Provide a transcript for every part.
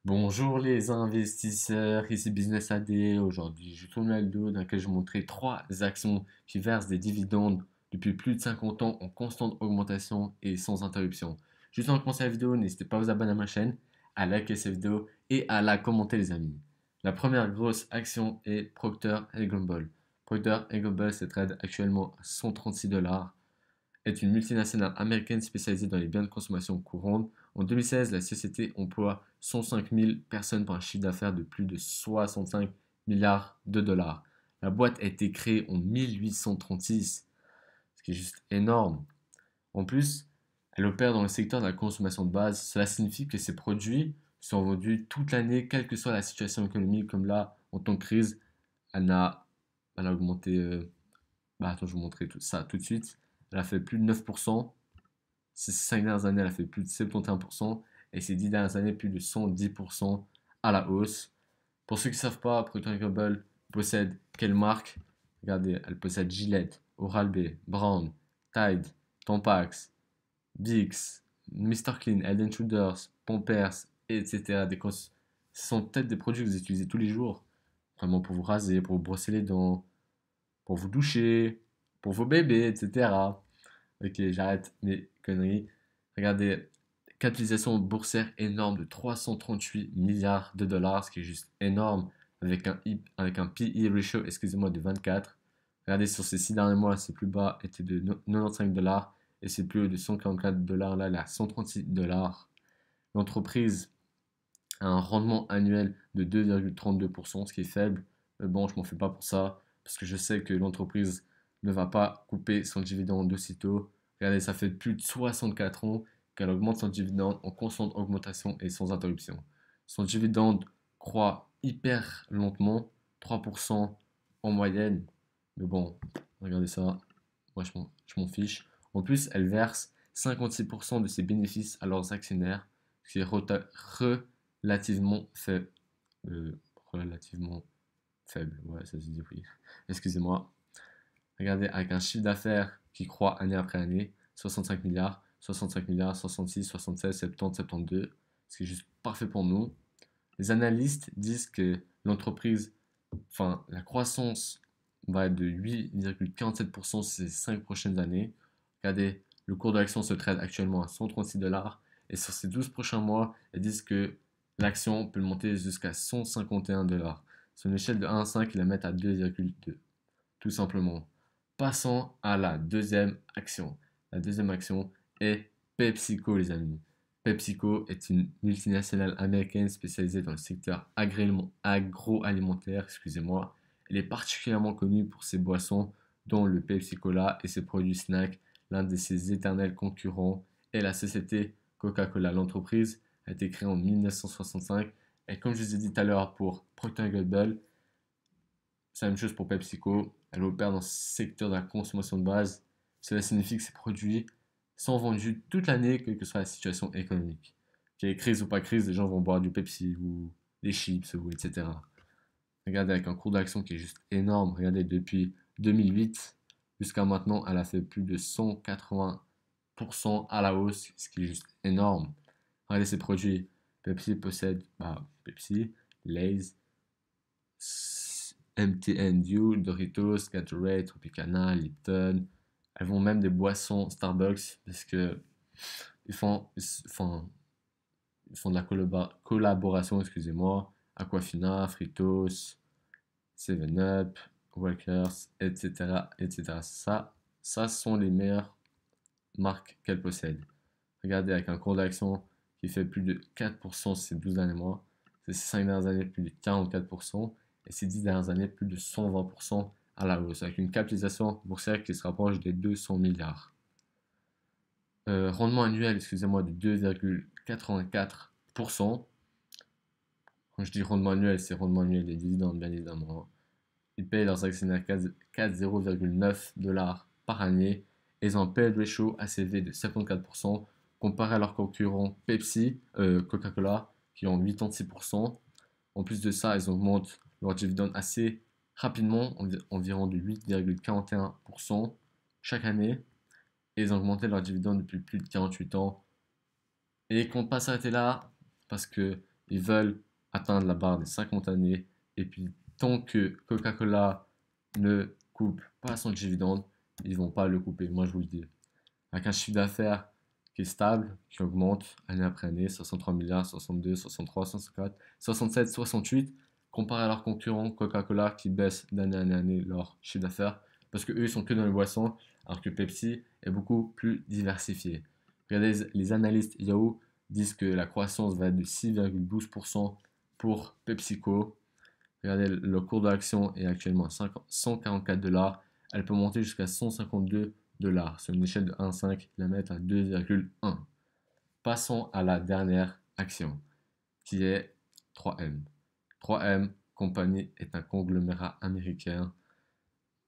Bonjour les investisseurs, ici Business AD. Aujourd'hui, je tourne la vidéo dans laquelle je vais montrer trois actions qui versent des dividendes depuis plus de 50 ans en constante augmentation et sans interruption. Juste avant de commencer la vidéo, n'hésitez pas à vous abonner à ma chaîne, à liker cette vidéo et à la commenter les amis. La première grosse action est Procter Gamble. Procter Gamble se trade actuellement à 136 dollars, est une multinationale américaine spécialisée dans les biens de consommation courante. En 2016, la société emploie 105 000 personnes pour un chiffre d'affaires de plus de 65 milliards de dollars. La boîte a été créée en 1836, ce qui est juste énorme. En plus, elle opère dans le secteur de la consommation de base. Cela signifie que ses produits sont vendus toute l'année, quelle que soit la situation économique. Comme là, en temps de crise, elle a, elle a augmenté. Attends, je vais vous montrer tout ça tout de suite. Elle a fait plus de 9%. Ces 5 dernières années, elle a fait plus de 71%. Et ces 10 dernières années, plus de 110% à la hausse. Pour ceux qui ne savent pas, Procter Gamble possède quelle marque? Regardez, elle possède Gillette, Oral-B, Brown, Tide, Tampax, Vicks, Mr. Clean, Head and Shoulders, Pampers, etc. Ce sont peut-être des produits que vous utilisez tous les jours. Vraiment pour vous raser, pour vous brosser les dents, pour vous doucher, pour vos bébés, etc. Ok, j'arrête mes conneries. Regardez, capitalisation boursière énorme de 338 milliards de dollars, ce qui est juste énorme, avec un PE ratio, excusez-moi, de 24. Regardez, sur ces 6 derniers mois, ses plus bas étaient de 95 dollars et ses plus hauts de 144 dollars, là, elle est à 136 dollars. L'entreprise a un rendement annuel de 2,32%, ce qui est faible. Mais bon, je m'en fais pas pour ça, parce que je sais que l'entreprise ne va pas couper son dividende aussitôt. Regardez, ça fait plus de 64 ans qu'elle augmente son dividende en constante augmentation et sans interruption. Son dividende croît hyper lentement, 3% en moyenne. Mais bon, regardez ça, moi je m'en fiche. En plus, elle verse 56% de ses bénéfices à leurs actionnaires, ce qui est relativement faible. Relativement faible, ouais, ça se dit oui. Excusez-moi. Regardez, avec un chiffre d'affaires qui croît année après année, 65 milliards, 65 milliards, 66, 76, 70, 72, ce qui est juste parfait pour nous. Les analystes disent que l'entreprise, enfin, la croissance va être de 8,47% ces 5 prochaines années. Regardez, le cours de l'action se trade actuellement à 136 dollars. Et sur ces 12 prochains mois, ils disent que l'action peut monter jusqu'à 151 dollars. Sur une échelle de 1 à 5, ils la mettent à 2,2. Tout simplement. Passons à la deuxième action. La deuxième action est PepsiCo, les amis. PepsiCo est une multinationale américaine spécialisée dans le secteur agroalimentaire, excusez-moi. Elle est particulièrement connue pour ses boissons, dont le Pepsi Cola et ses produits snacks. L'un de ses éternels concurrents est la société Coca-Cola. L'entreprise a été créée en 1965 et comme je vous ai dit tout à l'heure pour Procter Gamble, c'est la même chose pour PepsiCo. Elle opère dans le secteur de la consommation de base. Cela signifie que ces produits sont vendus toute l'année, quelle que soit la situation économique. Qu'il y ait crise ou pas crise, les gens vont boire du Pepsi ou des chips ou etc. Regardez avec un cours d'action qui est juste énorme. Regardez depuis 2008 jusqu'à maintenant, elle a fait plus de 180% à la hausse, ce qui est juste énorme. Regardez ces produits. Pepsi possède Pepsi, Lay's, MTN Dew, Doritos, Gatorade, Tropicana, Lipton. Elles font même des boissons Starbucks parce que ils font, enfin, ils font de la collaboration, excusez-moi, Aquafina, Fritos, 7-Up, Walkers, etc., etc. Ça sont les meilleures marques qu'elles possèdent. Regardez avec un cours d'action qui fait plus de 4% ces 12 derniers mois, ces 5 dernières années plus de 44%, et ces 10 dernières années plus de 120% à la hausse, avec une capitalisation boursière qui se rapproche des 200 milliards. Rendement annuel, excusez-moi, de 2,84%. Quand je dis rendement annuel, c'est rendement annuel des dividendes, bien évidemment. Ils payent leurs actionnaires 4,09 dollars par année et ils ont un P/E ratio assez élevé de 74% comparé à leurs concurrents Pepsi, Coca-Cola qui ont 86%. En plus de ça, ils augmentent leur dividende assez rapidement, environ de 8,41% chaque année. Et ils ont augmenté leur dividende depuis plus de 48 ans. Et ils ne comptent pas s'arrêter là parce que Ils veulent atteindre la barre des 50 années. Et puis, tant que Coca-Cola ne coupe pas son dividende, ils vont pas le couper, moi je vous le dis. Avec un chiffre d'affaires qui est stable, qui augmente année après année, 63 milliards, 62, 63, 64, 67, 68, comparé à leurs concurrents Coca-Cola qui baissent d'année en année leur chiffre d'affaires, parce que eux ils sont que dans les boissons, alors que Pepsi est beaucoup plus diversifié. Regardez, les analystes Yahoo disent que la croissance va être de 6,12% pour PepsiCo. Regardez, le cours de l'action est actuellement à 144 dollars. Elle peut monter jusqu'à 152 dollars. Sur une échelle de 1,5, la mettre à 2,1. Passons à la dernière action, qui est 3M. 3M Company est un conglomérat américain.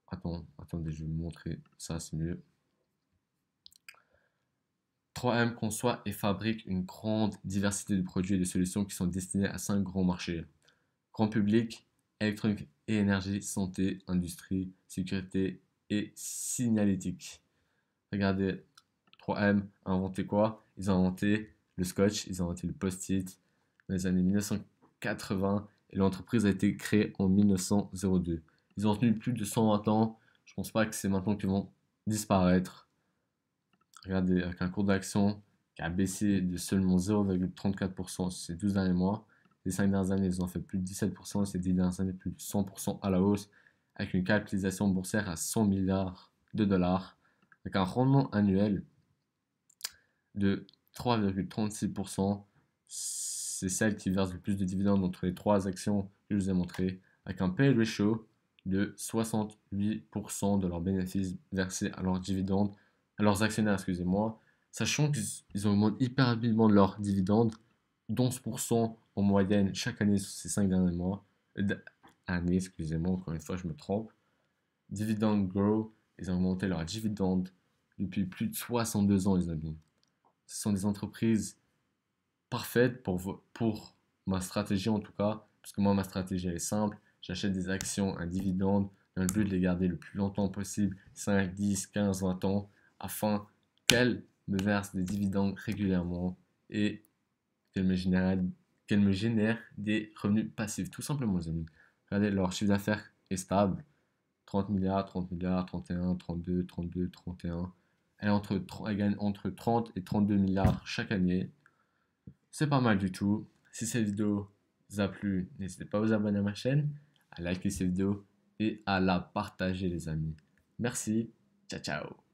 Attendez, je vais vous montrer ça, c'est mieux. 3M conçoit et fabrique une grande diversité de produits et de solutions qui sont destinés à 5 grands marchés. Grand public, électronique et énergie, santé, industrie, sécurité et signalétique. Regardez, 3M a inventé quoi? Ils ont inventé le scotch, ils ont inventé le post-it dans les années 1980 et l'entreprise a été créée en 1902. Ils ont tenu plus de 120 ans. Je pense pas que c'est maintenant qu'ils vont disparaître. Regardez, avec un cours d'action qui a baissé de seulement 0,34% ces 12 derniers mois. Les 5 dernières années, ils ont fait plus de 17%, ces 10 dernières années, plus de 100% à la hausse, avec une capitalisation boursière à 100 milliards de dollars, avec un rendement annuel de 3,36%. C'est celle qui verse le plus de dividendes entre les 3 actions que je vous ai montrées, avec un pay ratio de 68% de leurs bénéfices versés à leurs dividendes, à leurs actionnaires, excusez-moi, sachant qu'ils augmentent hyper rapidement leurs dividendes, d'11% en moyenne chaque année sur ces 5 derniers mois, années, excusez-moi, encore une fois, je me trompe. Dividend Grow, ils ont augmenté leurs dividendes depuis plus de 62 ans, les amis. Ce sont des entreprises parfaites pour ma stratégie en tout cas, parce que moi, ma stratégie elle est simple. J'achète des actions, un dividende, dans le but de les garder le plus longtemps possible, 5, 10, 15, 20 ans, afin qu'elles me versent des dividendes régulièrement et qu'elles me génèrent des revenus passifs, tout simplement, les amis. Regardez, leur chiffre d'affaires est stable. 30 milliards, 30 milliards, 31, 32, 32, 31. Elle gagne entre 30 et 32 milliards chaque année. C'est pas mal du tout. Si cette vidéo vous a plu, n'hésitez pas à vous abonner à ma chaîne, à liker cette vidéo et à la partager, les amis. Merci. Ciao, ciao.